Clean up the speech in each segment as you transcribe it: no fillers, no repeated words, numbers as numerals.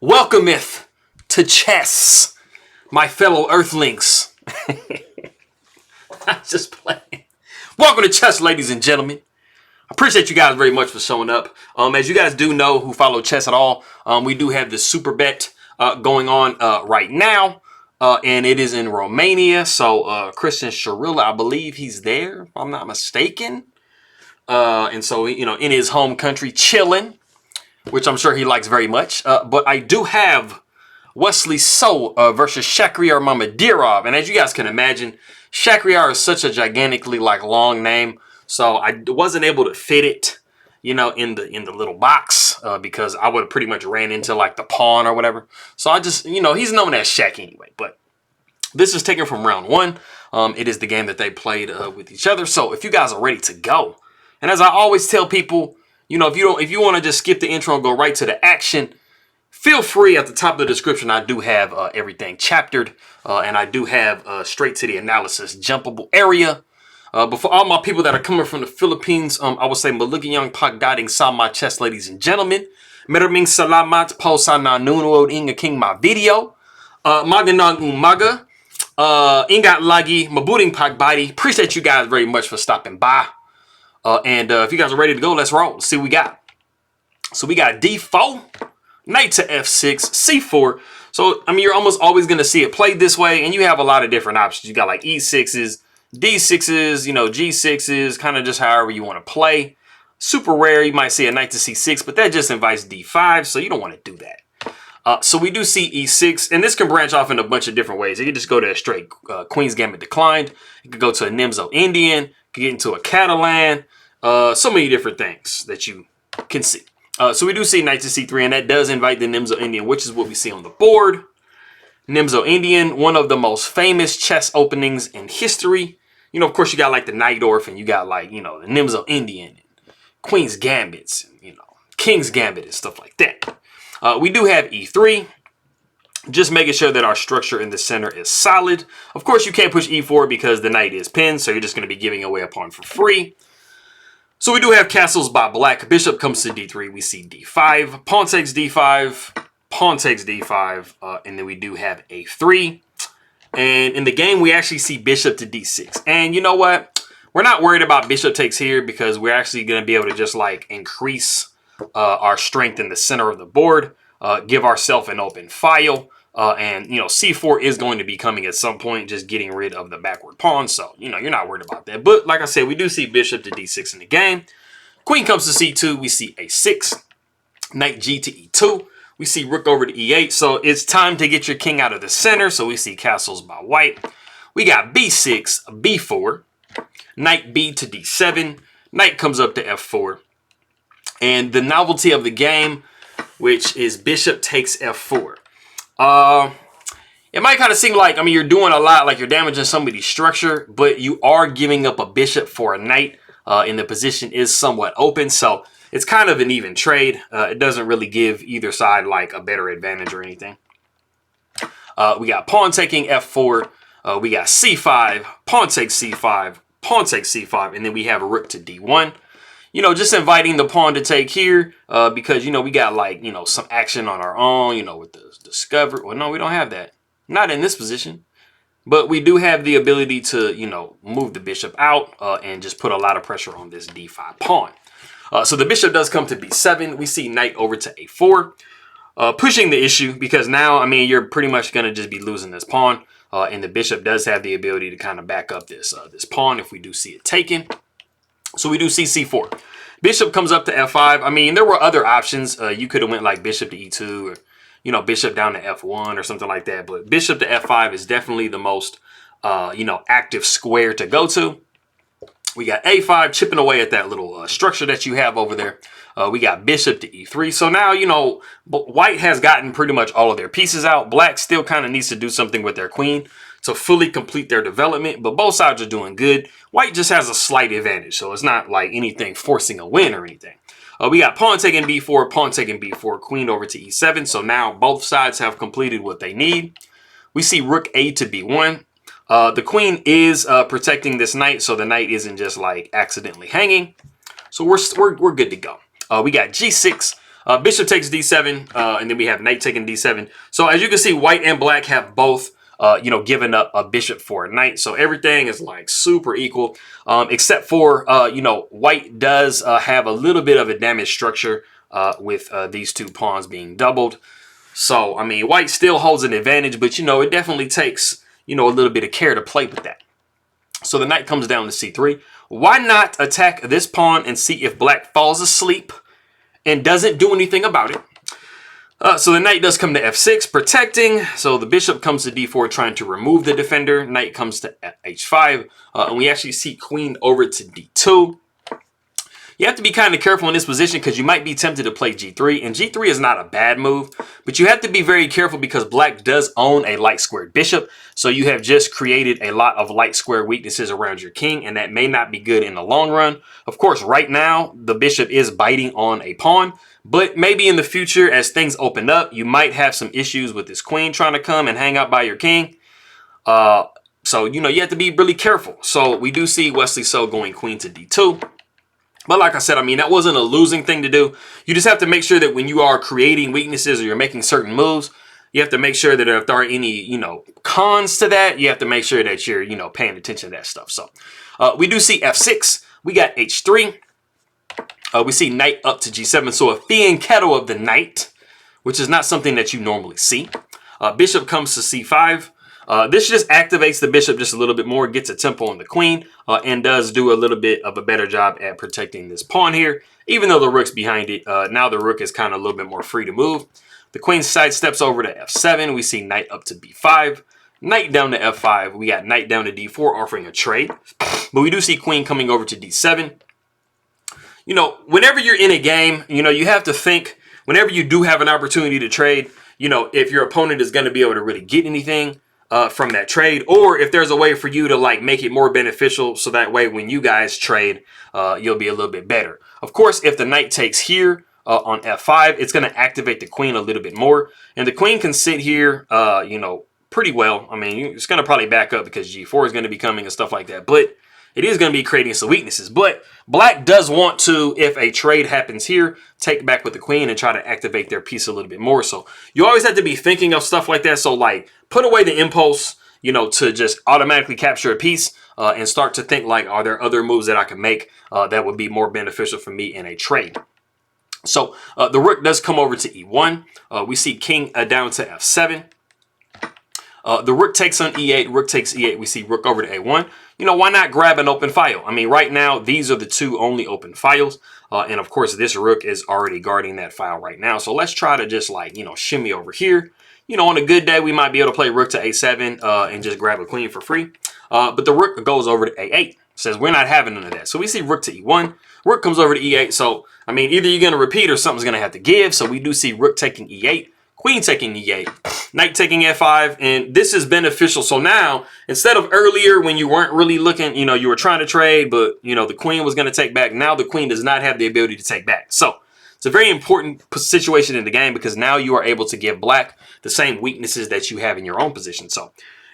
welcometh to chess, my fellow earthlings. I'm just playing. Welcome to chess, ladies and gentlemen. I appreciate you guys very much for showing up. As you guys do know who follow chess at all, we do have the Superbet going on right now. And it is in Romania. So Christian Shakhriyar, I believe he's there, if I'm not mistaken. And so, you know, in his home country, chilling, which I'm sure he likes very much. But I do have Wesley versus Shakhriyar Mamedyarov. And as you guys can imagine, Shakhriyar is such a gigantically long name. So I wasn't able to fit it, you know, in the little box because I would have pretty much ran into like the pawn or whatever. So I just, you know, he's known as Shaq anyway. But this is taken from round one. It is the game that they played with each other. So if you guys are ready to go, and as I always tell people, you know, if you want to just skip the intro and go right to the action, feel free. At the top of the description, I do have everything chaptered, and I do have straight to the analysis jumpable area. But for all my people that are coming from the Philippines, I would say Maligayang pagdating sa my chess, ladies and gentlemen. Maraming salamat po sa nanonood ng aking mga video. Magandang umaga. Ingat lagi, mabuting pagbati. Appreciate you guys very much for stopping by. And if you guys are ready to go, let's roll. Let's see what we got. So we got D4, knight to F6, C4. So, I mean, you're almost always going to see it played this way. And you have a lot of different options. You got like E6s, D6s, you know, G6s, kind of just however you want to play. Super rare, you might see a knight to C6, but that just invites D5. So you don't want to do that. So we do see E6, and this can branch off in a bunch of different ways. You can just go to a straight Queen's Gambit declined. You could go to a Nimzo Indian. You could get into a Catalan. So many different things that you can see. So we do see knight to C3, and that does invite the Nimzo Indian, which is what we see on the board. Nimzo Indian, one of the most famous chess openings in history. You know, of course, you got like the Najdorf, and you got like, you know, the Nimzo Indian, and Queen's Gambits, and, you know, King's Gambit and stuff like that. We do have E3, just making sure that our structure in the center is solid. Of course, you can't push E4 because the knight is pinned, so you're just going to be giving away a pawn for free. So we do have castles by black. Bishop comes to D3. We see D5. Pawn takes D5. Pawn takes D5. And then we do have A3. And in the game, we actually see bishop to D6. And you know what? We're not worried about bishop takes here because we're actually going to be able to just like increase our strength in the center of the board. Give ourselves an open file. And, you know, C4 is going to be coming at some point, just getting rid of the backward pawn. So, you know, you're not worried about that. But like I said, we do see bishop to D6 in the game. Queen comes to C2. We see A6. Knight G to E2. We see rook over to E8. So it's time to get your king out of the center. So we see castles by white. We got B6, B4. Knight B to D7. Knight comes up to F4. And the novelty of the game, which is bishop takes F4. It might kind of seem like, I mean, you're doing a lot, like you're damaging somebody's structure, but you are giving up a bishop for a knight, and the position is somewhat open. So it's kind of an even trade. It doesn't really give either side like a better advantage or anything. We got pawn taking F4. We got C5, pawn takes C5, pawn takes C5, and then we have a rook to D1. You know, just inviting the pawn to take here because, you know, we got like, you know, some action on our own, you know, with the discover. Well, no, we don't have that. Not in this position. But we do have the ability to, you know, move the bishop out and just put a lot of pressure on this D5 pawn. So the bishop does come to B7. We see knight over to A4. Pushing the issue because now, I mean, you're pretty much going to just be losing this pawn. And the bishop does have the ability to kind of back up this pawn if we do see it taken. So we do see C4. Bishop comes up to F5. I mean, there were other options. You could have went like bishop to E2 or, you know, bishop down to F1 or something like that. But bishop to F5 is definitely the most, you know, active square to go to. We got A5 chipping away at that little structure that you have over there. We got bishop to E3. So now, you know, white has gotten pretty much all of their pieces out. Black still kind of needs to do something with their queen to fully complete their development, but both sides are doing good. White just has a slight advantage, so it's not like anything forcing a win or anything. We got pawn taking B4, pawn taking B4, queen over to E7, so now both sides have completed what they need. We see rook A to B1. The queen is protecting this knight, so the knight isn't just like accidentally hanging. So we're good to go. We got G6. Bishop takes d7, and then we have knight taking d7. So as you can see, white and black have both, given up a bishop for a knight. So everything is like super equal, except for, white does have a little bit of a damaged structure with these two pawns being doubled. So, I mean, white still holds an advantage, but, it definitely takes, a little bit of care to play with that. So the knight comes down to c3. Why not attack this pawn and see if black falls asleep and doesn't do anything about it? So the knight does come to f6, protecting. So the bishop comes to d4, trying to remove the defender. Knight comes to h5, and we actually see queen over to d2. You have to be kind of careful in this position because you might be tempted to play g3, and g3 is not a bad move, but you have to be very careful because black does own a light squared bishop, so you have just created a lot of light square weaknesses around your king, and that may not be good in the long run. Of course, right now, the bishop is biting on a pawn, but maybe in the future, as things open up, you might have some issues with this queen trying to come and hang out by your king. So, you have to be really careful. So we do see Wesley So going queen to d2. But like I said, I mean, that wasn't a losing thing to do. You just have to make sure that when you are creating weaknesses or you're making certain moves, you have to make sure that if there are any, cons to that, you have to make sure that you're, paying attention to that stuff. So we do see f6. We got h3. We see knight up to g7. So a fianchetto of the knight, which is not something that you normally see. Bishop comes to c5. This just activates the bishop just a little bit more, gets a tempo on the queen, and does do a little bit of a better job at protecting this pawn here, even though the rook's behind it. Now the rook is kind of a little bit more free to move. The queen side steps over to f7. We see knight up to b5, knight down to f5. We got knight down to d4, offering a trade. But we do see queen coming over to d7. Whenever you're in a game, you have to think, whenever you do have an opportunity to trade, if your opponent is going to be able to really get anything from that trade, or if there's a way for you to make it more beneficial, so that way when you guys trade, you'll be a little bit better. Of course, if the knight takes here on f5, it's going to activate the queen a little bit more, and the queen can sit here, pretty well. I mean, it's going to probably back up because g4 is going to be coming and stuff like that, but it is going to be creating some weaknesses. But black does want to, if a trade happens here, take back with the queen and try to activate their piece a little bit more. So you always have to be thinking of stuff like that. So put away the impulse, to just automatically capture a piece and start to think are there other moves that I can make that would be more beneficial for me in a trade? So the rook does come over to e1. We see king down to f7. The rook takes on e8, rook takes e8. We see rook over to a1. Why not grab an open file? I mean, right now, these are the two only open files. And of course, this rook is already guarding that file right now. So let's try to just shimmy over here. On a good day, we might be able to play rook to a7 and just grab a queen for free. But the rook goes over to a8. Says we're not having none of that. So we see rook to e1. Rook comes over to e8. So, I mean, either you're going to repeat or something's going to have to give. So we do see rook taking e8. Queen taking e8, knight taking f5, and this is beneficial. So now, instead of earlier when you weren't really looking, you were trying to trade, but, the queen was going to take back. Now the queen does not have the ability to take back. So it's a very important situation in the game because now you are able to give black the same weaknesses that you have in your own position. So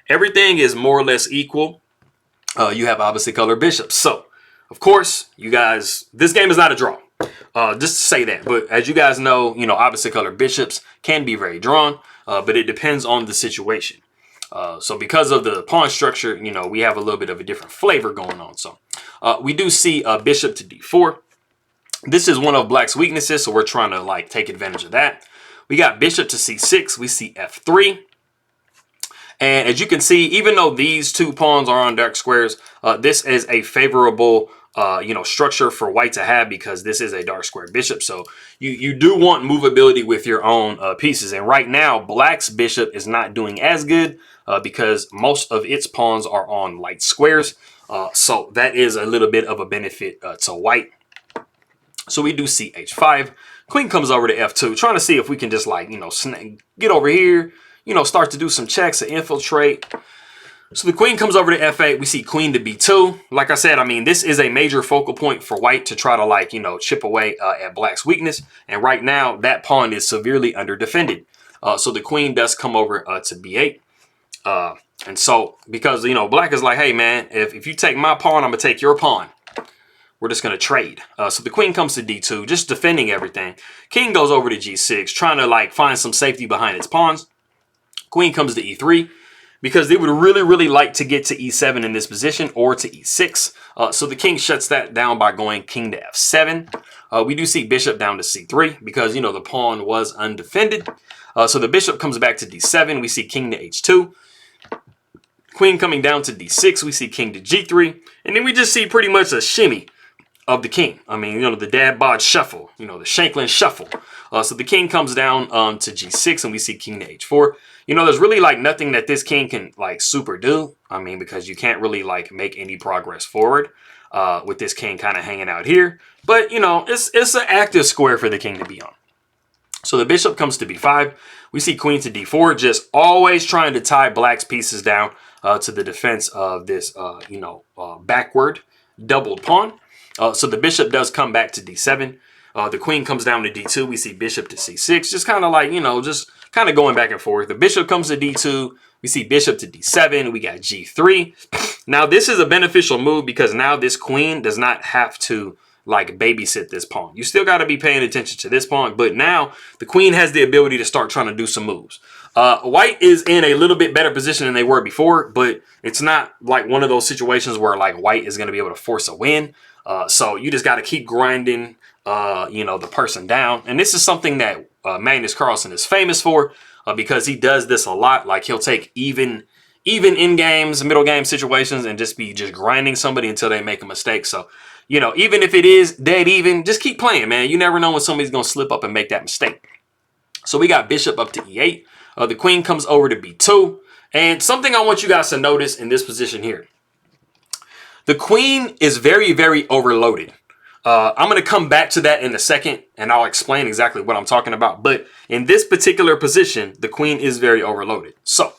everything is more or less equal. You have opposite color bishops. So, of course, you guys, this game is not a draw. Just to say that, but as you guys know, opposite color bishops can be very drawn, but it depends on the situation. So because of the pawn structure, we have a little bit of a different flavor going on. So we do see bishop to d4. This is one of black's weaknesses, so we're trying to take advantage of that. We got bishop to c6. We see f3. And as you can see, even though these two pawns are on dark squares, this is a favorable structure for white to have because this is a dark square bishop. So you do want movability with your own pieces. And right now, black's bishop is not doing as good because most of its pawns are on light squares. So that is a little bit of a benefit to white. So we do see h5. Queen comes over to f2, trying to see if we can just get over here, start to do some checks and infiltrate. So the queen comes over to f8. We see queen to b2. Like I said, I mean, this is a major focal point for white to try to chip away at black's weakness. And right now, that pawn is severely under defended. So the queen does come over to b8. And so because, black is like, hey, man, if you take my pawn, I'm going to take your pawn. we're just going to trade. So the queen comes to d2, just defending everything. King goes over to g6, trying to like find some safety behind its pawns. Queen comes to e3 because they would really like to get to e7 in this position or to e6. So the king shuts that down by going king to f7. We do see bishop down to c3 because, you know, the pawn was undefended. So the bishop comes back to d7. We see king to h2. Queen coming down to d6. We see king to g3. And then we just see pretty much a shimmy of the king. I mean, you know, the dad bod shuffle, you know, the Shanklin shuffle. So the king comes down to g6 and we see king to h4. You know, there's really like nothing that this king can like super do. I mean, because you can't really like make any progress forward with this king kind of hanging out here. But, you know, it's an active square for the king to be on. So the bishop comes to b5. We see queen to d4, just always trying to tie black's pieces down to the defense of this, backward doubled pawn. So the bishop does come back to d7. The queen comes down to d2. We see bishop to c6, just kind of like, you know, just kind of going back and forth. The bishop comes to d2. We see bishop to d7. We got g3. Now, this is a beneficial move because now this queen does not have to like babysit this pawn. You still got to be paying attention to this pawn, but now the queen has the ability to start trying to do some moves. White is in a little bit better position than they were before, but it's not like one of those situations where like white is going to be able to force a win. So you just got to keep grinding, the person down. And this is something that Magnus Carlsen is famous for because he does this a lot. Like he'll take even in games, middle game situations and just grinding somebody until they make a mistake. So, you know, even if it is dead even, just keep playing, man. You never know when somebody's going to slip up and make that mistake. So we got bishop up to e8. The queen comes over to b2. And something I want you guys to notice in this position here. The queen is very overloaded. I'm going to come back to that in a second, and I'll explain exactly what I'm talking about. But in this particular position, the queen is very overloaded. So,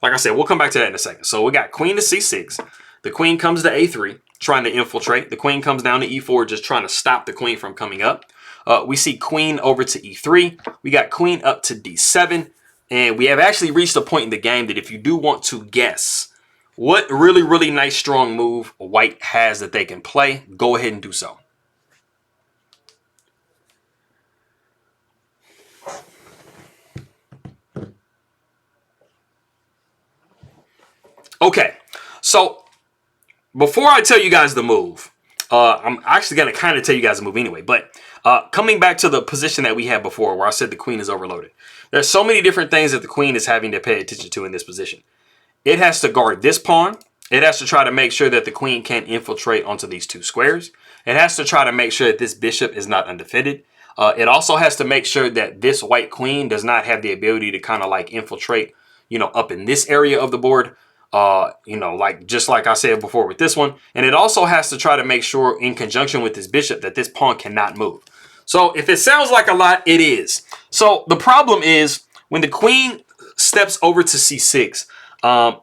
like I said, we'll come back to that in a second. So we got queen to c6. The queen comes to a3, trying to infiltrate. The queen comes down to e4, just trying to stop the queen from coming up. We see queen over to e3. We got queen up to d7. And we have actually reached a point in the game that if you do want to guess what really nice strong move white has that they can play, go ahead and do so. Okay, so before I tell you guys the move, I'm actually going to kind of tell you guys the move anyway, but coming back to the position that we had before where I said the queen is overloaded. There's so many different things that the queen is having to pay attention to in this position. It has to guard this pawn. It has to try to make sure that the queen can't infiltrate onto these two squares. It has to try to make sure that this bishop is not undefended. It also has to make sure that this white queen does not have the ability to kind of like infiltrate, you know, up in this area of the board. Just like I said before with this one. And it also has to try to make sure in conjunction with this bishop that this pawn cannot move. So if it sounds like a lot, it is. So the problem is when the queen steps over to c6,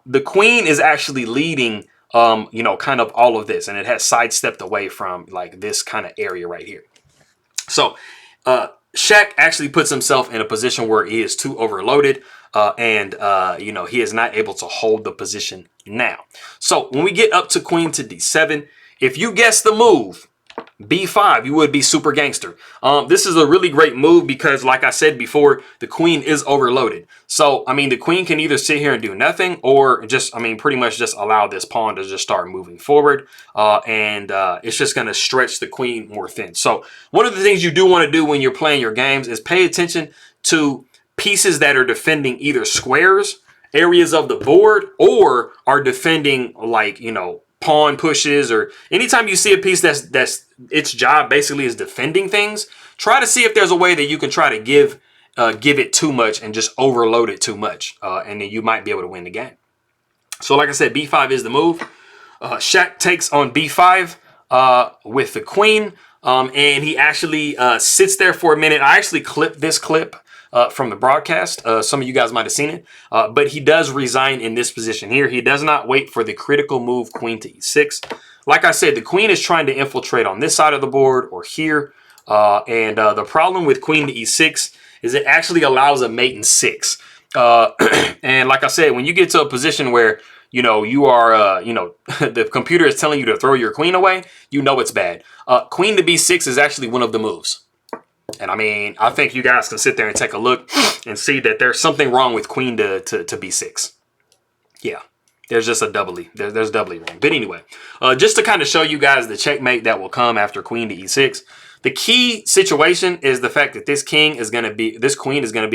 the queen is actually leading, kind of all of this. And it has sidestepped away from like this kind of area right here. So Shaq actually puts himself in a position where he is too overloaded. He is not able to hold the position now. So when we get up to queen to d7, if you guess the move, b5, you would be super gangster. This is a really great move because, like I said before, the queen is overloaded. So, I mean, the queen can either sit here and do nothing or just, pretty much just allow this pawn to just start moving forward. It's just going to stretch the queen more thin. So, one of the things you do want to do when you're playing your games is pay attention to pieces that are defending either squares, areas of the board, or are defending like, pawn pushes, or anytime you see a piece that's its job basically is defending things, try to see if there's a way that you can try to give it too much and just overload it too much. And then you might be able to win the game. So like I said, b5 is the move. Shaq takes on b5 with the queen. And he actually sits there for a minute. I actually clipped this clip from the broadcast. Some of you guys might have seen it. But he does resign in this position here. He does not wait for the critical move queen to e6. Like I said, the queen is trying to infiltrate on this side of the board or here. The problem with queen to e6 is it actually allows a mate in 6. And like I said, when you get to a position where you know, you are, you know, the computer is telling you to throw your queen away, you know it's bad. Queen to b6 is actually one of the moves. And I mean, I think you guys can sit there and take a look and see that there's something wrong with queen to b6. Yeah, there's just a doubly. There's doubly wrong. But anyway, just to kind of show you guys the checkmate that will come after queen to e6. The key situation is the fact that this queen is going to be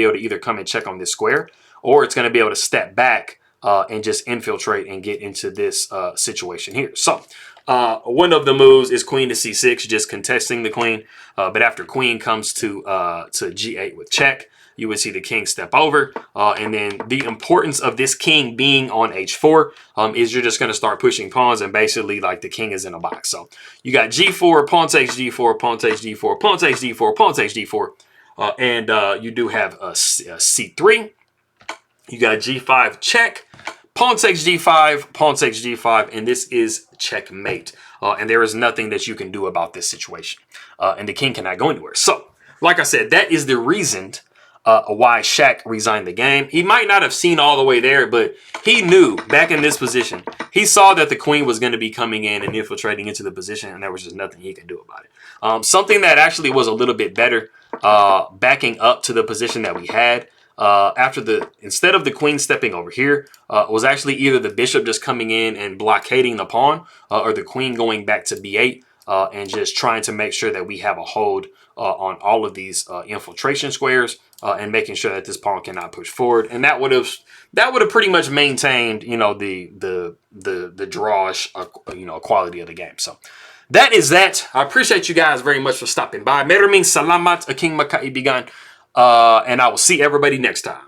able to either come and check on this square, or it's going to be able to step back and just infiltrate and get into this situation here. So one of the moves is queen to c6, just contesting the queen. But after queen comes to g8 with check, you would see the king step over. And then the importance of this king being on h4 is you're just going to start pushing pawns, and basically like the king is in a box. So you got g4, pawn takes g4, pawn takes g4, pawn takes d4, pawn takes d4. And you do have a c3. You got g5 check, pawn takes g5, pawn takes g5, and this is checkmate. And there is nothing that you can do about this situation. And the king cannot go anywhere. So, like I said, that is the reason why Shaq resigned the game. He might not have seen all the way there, but he knew back in this position, he saw that the queen was going to be coming in and infiltrating into the position, and there was just nothing he could do about it. Something that actually was a little bit better, backing up to the position that we had, instead of the queen stepping over here, was actually either the bishop just coming in and blockading the pawn, or the queen going back to b8 and just trying to make sure that we have a hold on all of these infiltration squares, and making sure that this pawn cannot push forward. And that would have pretty much maintained, you know, the drawish, you know, quality of the game. So that is that. I appreciate you guys very much for stopping by. Maraming salamat, aking makaibigan. And I will see everybody next time.